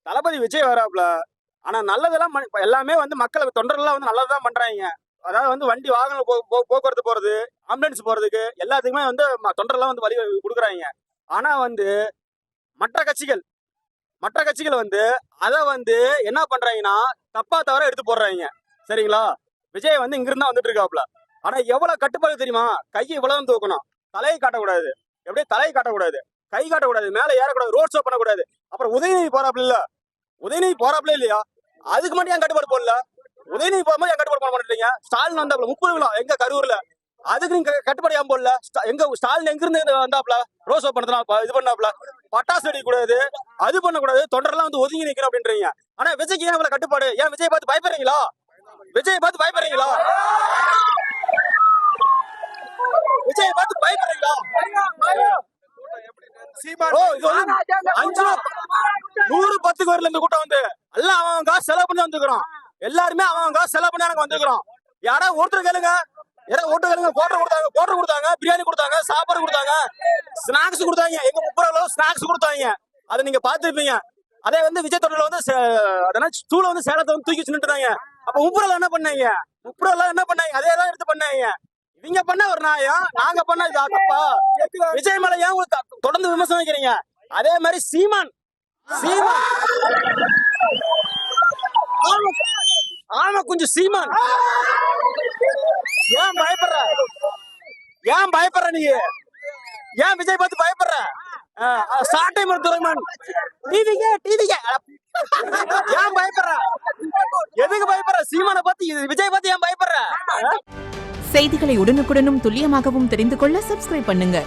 தளபதி விஜய் வராப்ல. ஆனா நல்லதெல்லாம் எல்லாமே வந்து மக்களுக்கு தொண்டர்கள்லாம் வந்து நல்லதுதான் பண்றாங்க. அதாவது வந்து வண்டி வாகன போக்குவரத்து போறது, ஆம்புலன்ஸ் போறதுக்கு எல்லாத்துக்குமே வந்து தொண்டர்கள்லாம் வந்து வழி கொடுக்குறாங்க. ஆனா வந்து மற்ற கட்சிகள் மற்ற கட்சிகள் வந்து அதை வந்து என்ன பண்றாங்கன்னா தப்பா தவிர எடுத்து போடுறாங்க. சரிங்களா? விஜய் வந்து இங்க இருந்தா வந்துட்டு இருக்காப்ல. ஆனா எவ்வளவு கட்டுப்பாடு தெரியுமா? கையை இவ்வளவு தூக்கணும், தலையை காட்டக்கூடாது, எப்படியே தலையை காட்டக்கூடாது, கை காட்டக்கூடாது, மேல ஏறக்கூடாது, ரோட் ஷோ பண்ணக்கூடாது. அப்புறம் உதயநிதி போறாப்ல இல்ல, உதயநிதி போறாப்ல இல்லையா, அதுக்கு மட்டும் ஏன் கட்டுப்பாடு போடல? உதயநிதி போகும்போது என் கட்டுப்பாடு போட மாட்டேங்க. ஸ்டாலின் வந்தாப்ல 30 கிலோ எங்க கரூர்ல, அதுக்கு நீங்க கட்டுப்பாடு ஏன் போடல? எங்க ஸ்டாலின் எங்க இருந்து வந்தாப்ல ரோட் ஷோ பண்ணதுனா இது பண்ணாப்ல, பட்டாசு வெடிக்க கூடாது, அது பண்ணக்கூடாது, தொண்டரெல்லாம் வந்து ஒதுங்கி நிக்கணும் அப்படின்றீங்க. ஆனா விஜய்க்கு ஏன் இவ்வளவு கட்டுப்பாடு? ஏன் விஜய் பார்த்து பயப்படுறீங்களா? விஜய் பார்த்து பயப்படுறீங்களா? விஜய் பார்த்து பயப்படுறீங்களா? ஓ, இது வந்து 110 வரல இந்த கூட்டம் வந்து எல்லாம் அவன் காசு செலவு பண்ணி வந்துக்கிறோம். எல்லாருமே அவன் காசு செலவு பண்ணி எனக்கு வந்துக்கிறோம். யாரா ஒருத்தர் கேளுங்க, யாராவது ஓட்டு கேளுங்க. கோட்டர் கொடுத்தாங்க, பிரியாணி கொடுத்தாங்க, சாப்பாடு கொடுத்தாங்க, ஸ்நாக்ஸ் கொடுத்தாங்க. எங்க 30 கிலோ ஸ்நாக்ஸ் கொடுத்தாங்க. அதை நீங்க பாத்துருப்பீங்க. அதே வந்து விஜய் தொண்டர்ல வந்து ஸ்டூல வந்து சேலத்தை வந்து தூக்கி வச்சுட்டாங்க. அப்ப 30 என்ன பண்ணாங்க? 30 என்ன பண்ணாங்க? அதே தான் எடுத்து பண்ணாங்க. இவங்க பண்ண ஒரு நாயம், நாங்க பண்ண இது தப்பா? விஜய் மேல ஏன் தொடர்ந்து விமர்சனம் வைக்கிறீங்க? அதே மாதிரி சீமான் ஆமா கொஞ்சம் சீமான் ஏன் பயப்படுற? ஏன் பயப்படுற நீ? ஏன் விஜய் பார்த்து பயப்படுற? சாட்டை மருத்துவமன் டிவிக்கு ஏன் பயப்படுற? எதுக்கு பயப்படுற? சீமானை பார்த்து விஜய் பார்த்து ஏன் பயப்படுற? செய்திகளை உடனுக்குடனும் துல்லியமாகவும் தெரிந்து கொள்ள சப்ஸ்கிரைப் பண்ணுங்க.